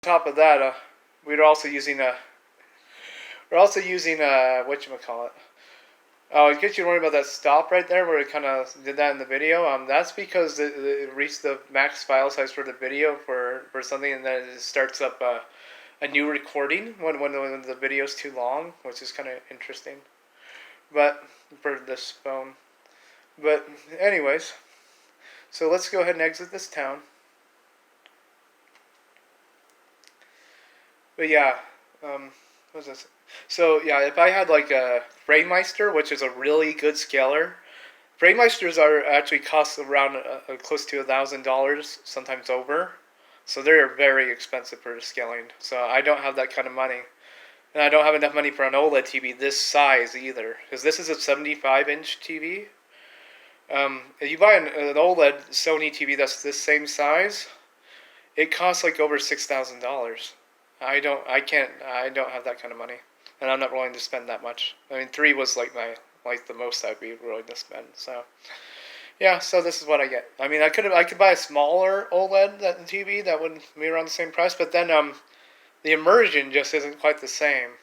top of that, we're also using a whatchamacallit. Oh, in case you're worried about that stop right there where it kind of did that in the video, that's because it reached the max file size for the video for something, and then it starts up a new recording when the video's too long, which is kind of interesting. But for this phone. But anyways, so let's go ahead and exit this town. But yeah, what was this? So yeah, if I had like a Framemeister, which is a really good scaler, Framemeisters are actually cost around close to $1,000, sometimes over. So they're very expensive for scaling. So I don't have that kind of money, and I don't have enough money for an OLED TV this size either, because this is a 75-inch TV. If you buy an OLED Sony TV that's this same size, it costs like over $6,000. I don't have that kind of money, and I'm not willing to spend that much. I mean, 3 was like the most I'd be willing to spend. So yeah, so this is what I get. I mean, I could buy a smaller OLED TV that would be around the same price, but then the immersion just isn't quite the same.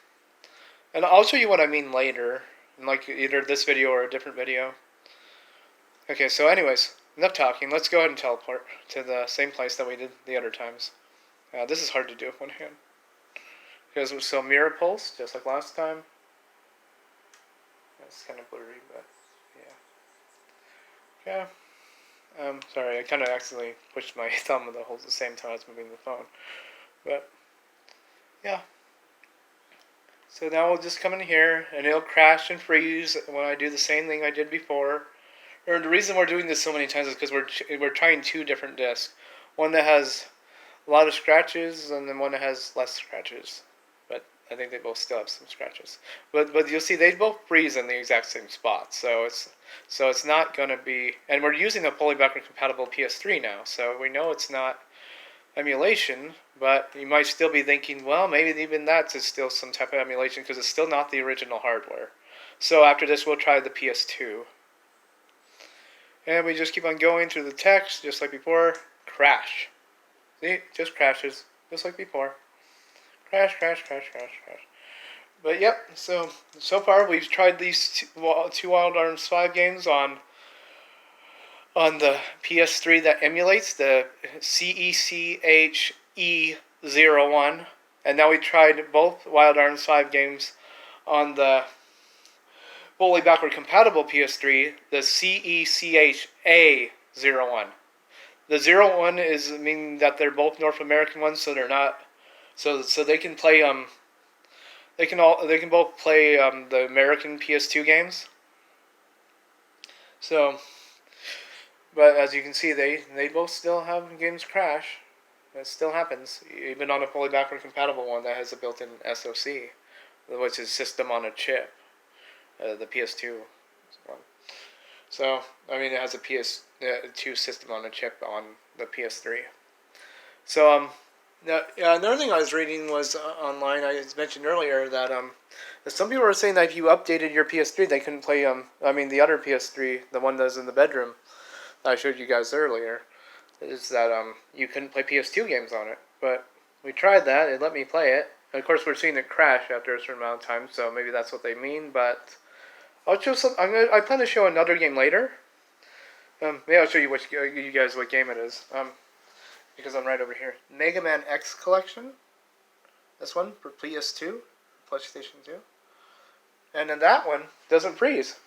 And I'll show you what I mean later, in like either this video or a different video. Okay, so anyways, enough talking. Let's go ahead and teleport to the same place that we did the other times. This is hard to do with one hand. Because so mirror pulse, just like last time. It's kind of blurry, but yeah. Okay. Sorry, I kind of accidentally pushed my thumb with the hole at the same time I was moving the phone. But yeah. So now we'll just come in here, and it'll crash and freeze when I do the same thing I did before. Or the reason we're doing this so many times is because we're trying 2 different discs. One that has a lot of scratches, and then one that has less scratches. But I think they both still have some scratches. But you'll see they both freeze in the exact same spot. So it's not going to be. And we're using a fully backward compatible PS3 now, so we know it's not emulation. But you might still be thinking, well, maybe even that's still some type of emulation because it's still not the original hardware. So after this, we'll try the PS2. And we just keep on going through the text, just like before. Crash. See? It just crashes, just like before. Crash, crash, crash, crash, crash. But yep, so far we've tried these two Wild Arms 5 games on the PS3 that emulates the CECHE01. And now we tried both Wild Arms 5 games on the fully backward compatible PS3, the CECHA01. The 01 is meaning that they're both North American ones, so they're not so they can play they can both play the American PS2 games. So, but as you can see, they both still have games crash. That still happens, even on a fully backward compatible one that has a built-in SoC, which is system on a chip. The PS2 one. So, I mean, it has a PS2 system on a chip on the PS3. So, another thing I was reading was online, I mentioned earlier, that some people were saying that if you updated your PS3, they couldn't play, the other PS3, the one that was in the bedroom that I showed you guys earlier, is that you couldn't play PS2 games on it. But we tried that, it let me play it. And of course, we're seeing it crash after a certain amount of time, so maybe that's what they mean, but I'll show some. I plan to show another game later. Maybe I'll show you you guys what game it is. Because I'm right over here. Mega Man X Collection. This one for PS2, PlayStation 2. And then that one doesn't freeze.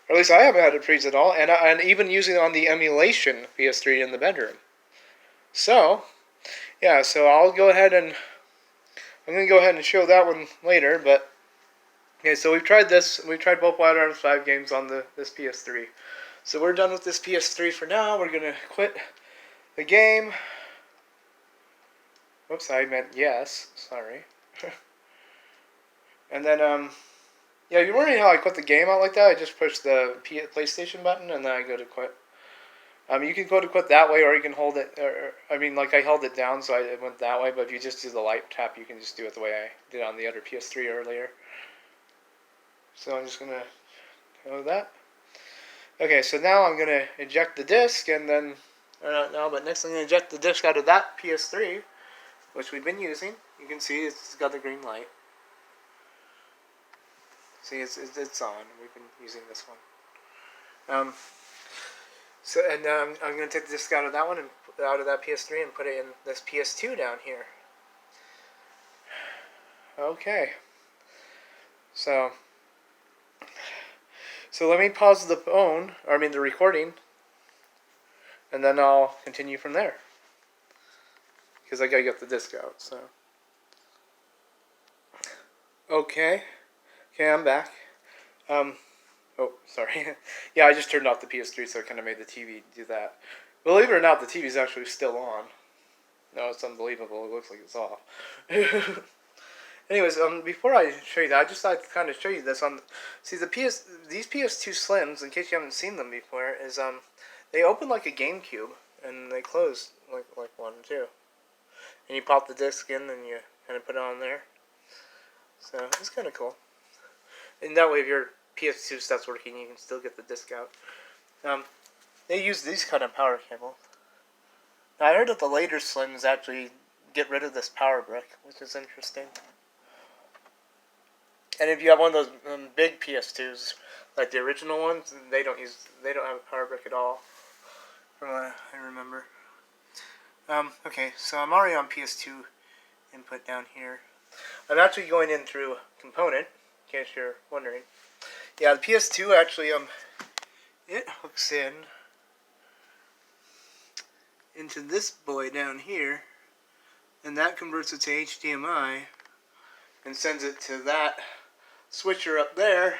Or at least I haven't had it freeze at all. And even using it on the emulation PS3 in the bedroom. So, yeah. So I'm gonna go ahead and show that one later, but. Okay, so we've tried this. We've tried both Wild Arms 5 games on this PS3. So we're done with this PS3 for now. We're going to quit the game. Whoops, I meant yes. Sorry. And then, yeah, if you're wondering how I quit the game out like that, I just push the PlayStation button and then I go to quit. You can go to quit that way, or you can hold it. Like I held it down, so it went that way. But if you just do the light tap, you can just do it the way I did on the other PS3 earlier. So I'm just going to go that. Okay, so now I'm going to eject the disc, and then, or not now, but next I'm going to eject the disc out of that PS3, which we've been using. You can see it's got the green light. See, it's on. We've been using this one. I'm going to take the disc out of that one and out of that PS3 and put it in this PS2 down here. Okay. So let me pause the the recording, and then I'll continue from there. Because I gotta get the disc out, so. Okay, I'm back. Oh, sorry. Yeah, I just turned off the PS3, so it kind of made the TV do that. Believe it or not, the TV's actually still on. No, it's unbelievable. It looks like it's off. Anyways, before I show you that, I just thought to kind of show you this. See, these PS2 Slims, in case you haven't seen them before, is they open like a GameCube, and they close like one too. And you pop the disc in, and you kind of put it on there. So it's kind of cool. And that way, if your PS2 stops working, you can still get the disc out. They use these kind of power cables. Now, I heard that the later Slims actually get rid of this power brick, which is interesting. And if you have one of those big PS2s, like the original ones, they don't have a power brick at all, from what I remember. Okay, so I'm already on PS2 input down here. I'm actually going in through component, in case you're wondering. Yeah, the PS2 actually, it hooks into this boy down here, and that converts it to HDMI, and sends it to that switcher up there,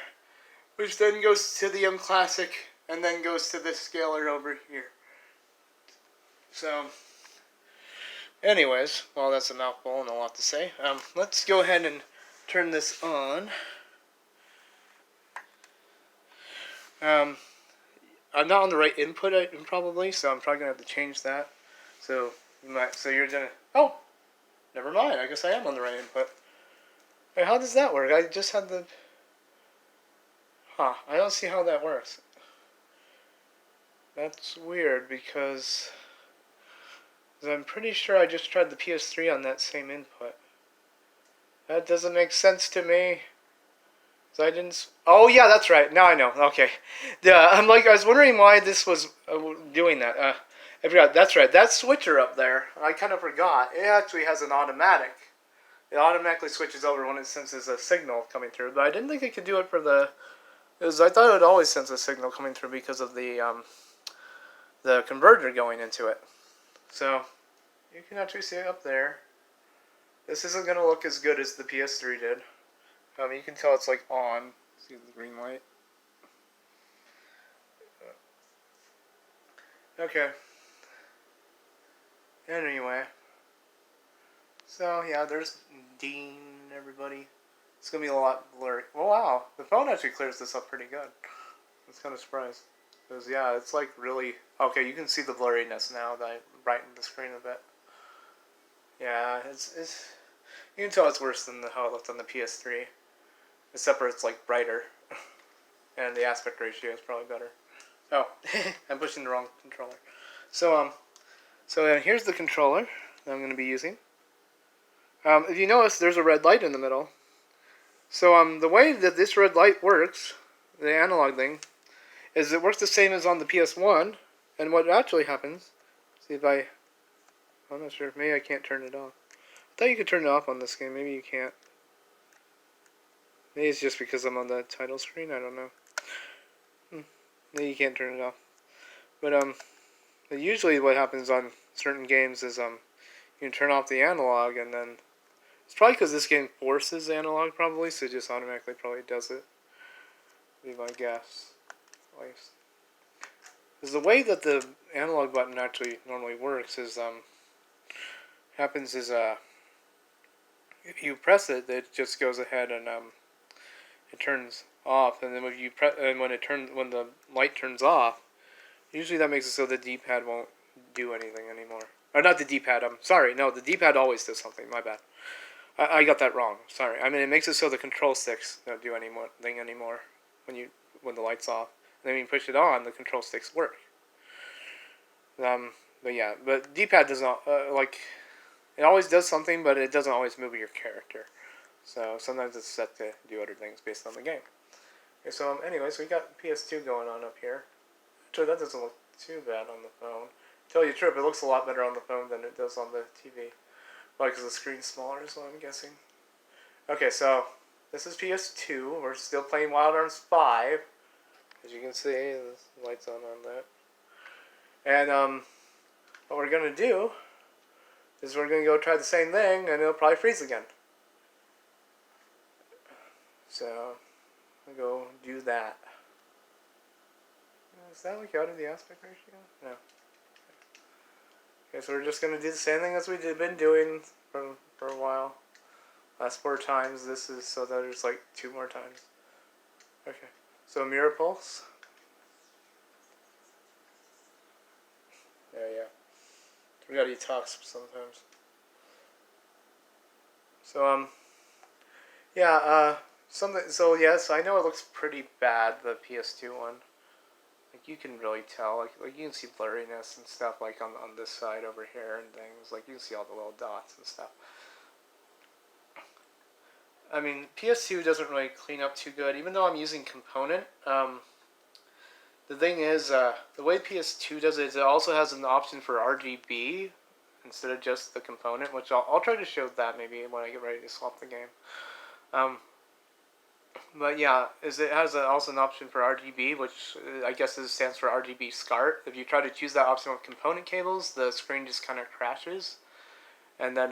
which then goes to the Classic, and then goes to this scaler over here. So, anyways, well, that's a mouthful and a lot to say. Let's go ahead and turn this on. I'm not on the right input probably, so I'm probably gonna have to change that. So you're gonna. Oh, never mind. I guess I am on the right input. Wait, how does that work? I just had the. I don't see how that works. That's weird because I'm pretty sure I just tried the PS3 on that same input. That doesn't make sense to me. So I didn't. Oh yeah, that's right. Now I know. Okay. Yeah, I was wondering why this was doing that. I forgot. That's right. That switcher up there, I kind of forgot. It actually has an automatic. It automatically switches over when it senses a signal coming through. But I didn't think it could do it for the. I thought it would always sense a signal coming through because of the converter going into it. So you can actually see it up there. This isn't going to look as good as the PS3 did. You can tell it's like on. See the green light? Okay. Anyway. So, yeah, there's Dean and everybody. It's going to be a lot blurry. Oh, wow. The phone actually clears this up pretty good. I was kind of surprised. Because, yeah, it's like really... Okay, you can see the blurriness now that I brightened the screen a bit. Yeah, it's you can tell it's worse than how it looked on the PS3. Except for it's like brighter. And the aspect ratio is probably better. Oh, I'm pushing the wrong controller. So here's the controller that I'm going to be using. If you notice, there's a red light in the middle. So the way that this red light works, the analog thing, is it works the same as on the PS1. And what actually happens, see if I'm not sure, maybe I can't turn it off. I thought you could turn it off on this game, maybe you can't. Maybe it's just because I'm on the title screen, I don't know. Maybe you can't turn it off. But usually what happens on certain games is you can turn off the analog, and then it's probably because this game forces analog probably, so it just automatically probably does it. Would be my guess. Because the way that the analog button actually normally works is if you press it, it just goes ahead and it turns off, and then when the light turns off, usually that makes it so the D-pad won't do anything anymore. Or not the D-pad. The D-pad always does something. My bad. I got that wrong. Sorry. I mean, it makes it so the control sticks don't do anything anymore when the light's off. And then when you push it on, the control sticks work. But D-pad does not It always does something, but it doesn't always move your character. So sometimes it's set to do other things based on the game. Okay, so anyways, we got PS2 going on up here. Actually, that doesn't look too bad on the phone. Tell you the truth, it looks a lot better on the phone than it does on the TV. Well, because the screen's smaller is what I'm guessing. Okay, so this is PS2. We're still playing Wild Arms 5. As you can see, the light's on that. And what we're going to do is we're going to go try the same thing, and it'll probably freeze again. So, we'll go do that. Is that like out of the aspect ratio? No. Okay, so we're just going to do the same thing as we've been doing for a while. Last 4 times, this is so that there's like 2 more times. Okay, so mirror pulse. Yeah. We gotta eat talks sometimes. So, yeah, something, so yes, I know it looks pretty bad, the PS2 one. Like, you can really tell, like you can see blurriness and stuff, like, on this side over here and things. Like, you can see all the little dots and stuff. I mean, PS2 doesn't really clean up too good, even though I'm using Component. The thing is, the way PS2 does it is it also has an option for RGB instead of just the component, which I'll try to show that maybe when I get ready to swap the game. But yeah, it has also an option for RGB, which I guess stands for RGB SCART. If you try to choose that option with component cables, the screen just kind of crashes, and then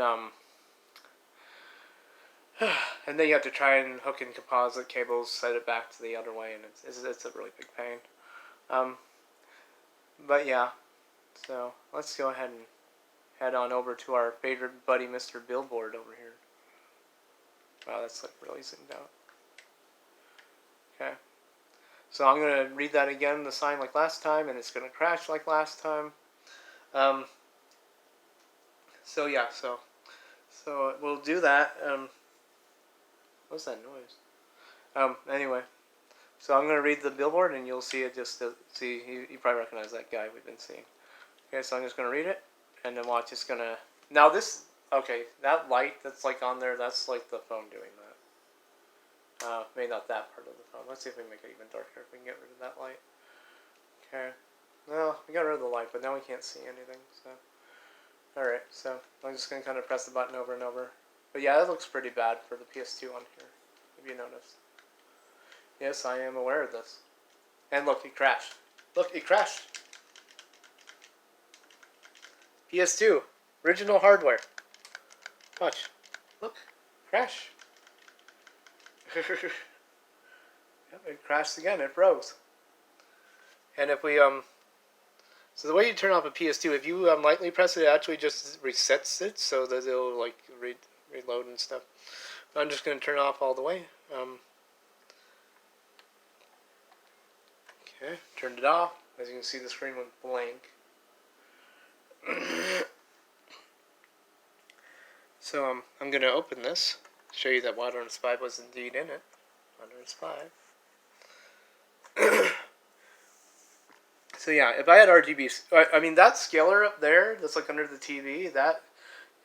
you have to try and hook in composite cables, set it back to the other way, and it's a really big pain. But yeah, so let's go ahead and head on over to our favorite buddy, Mr. Billboard over here. Wow, that's like really zoomed out. Okay, so I'm going to read that again, the sign like last time, and it's going to crash like last time. So yeah, so we'll do that. What's that noise? Anyway. So I'm going to read the billboard, and you'll see it just to see. You probably recognize that guy we've been seeing. Okay, so I'm just going to read it, and then watch. It's going to... Now this... Okay, that light that's like on there, that's like the phone doing that. Maybe not that part of the phone. Let's see if we can make it even darker, if we can get rid of that light. Okay. Well, we got rid of the light, but now we can't see anything, so... Alright, so I'm just going to kind of press the button over and over. But yeah, that looks pretty bad for the PS2 on here, if you noticed. Yes, I am aware of this. And look, it crashed. Look, it crashed. PS2, original hardware. Watch. Look, crash. Yep, it crashed again. It froze. And if we so the way you turn off a PS2, if you lightly press it, it actually just resets it so that it'll like reload and stuff. But I'm just going to turn it off all the way. Okay, turned it off. As you can see, the screen went blank. So I'm going to open this, show you that Wild Arms 5 was indeed in it. Wild Arms 5. So yeah, if I had RGB, I mean that scaler up there, that's like under the TV, that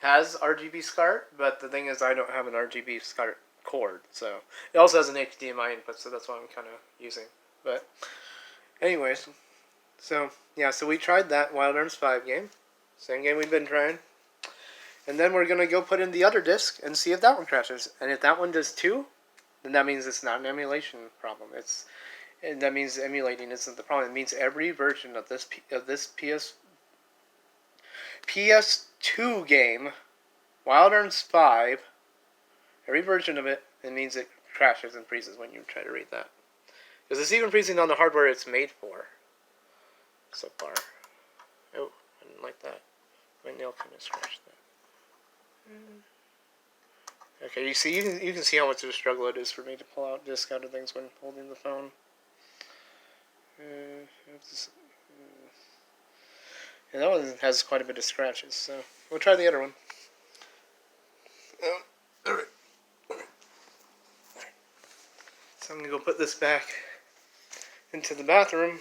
has RGB SCART, but the thing is I don't have an RGB SCART cord, so it also has an HDMI input, so that's what I'm kind of using. But anyways, so yeah, so we tried that Wild Arms 5 game, same game we've been trying, and then we're gonna go put in the other disc and see if that one crashes, and if that one does too, then that means it's not an emulation problem. And that means emulating isn't the problem. It means every version of this PS2 game, Wild Arms 5, every version of it, it means it crashes and freezes when you try to read that. Because it's even freezing on the hardware it's made for. So far. Oh, I didn't like that. My nail kind of scratched that. Okay, you can see how much of a struggle it is for me to pull out disc out of things when holding the phone. Yeah, that one has quite a bit of scratches, so we'll try the other one. Alright. So I'm going to go put this back into the bathroom.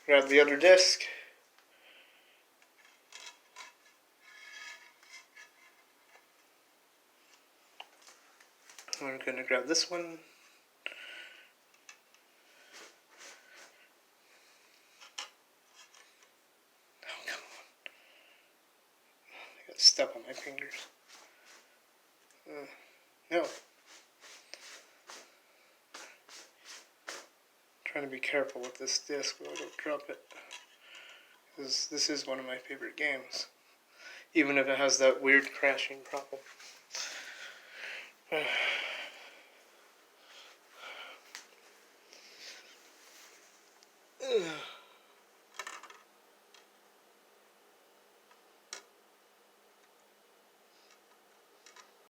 Grab the other disc. We're going to grab this one. Oh, come on. I got stuck on my fingers. No. Trying to be careful with this disc so I don't drop it. Because this is one of my favorite games. Even if it has that weird crashing problem.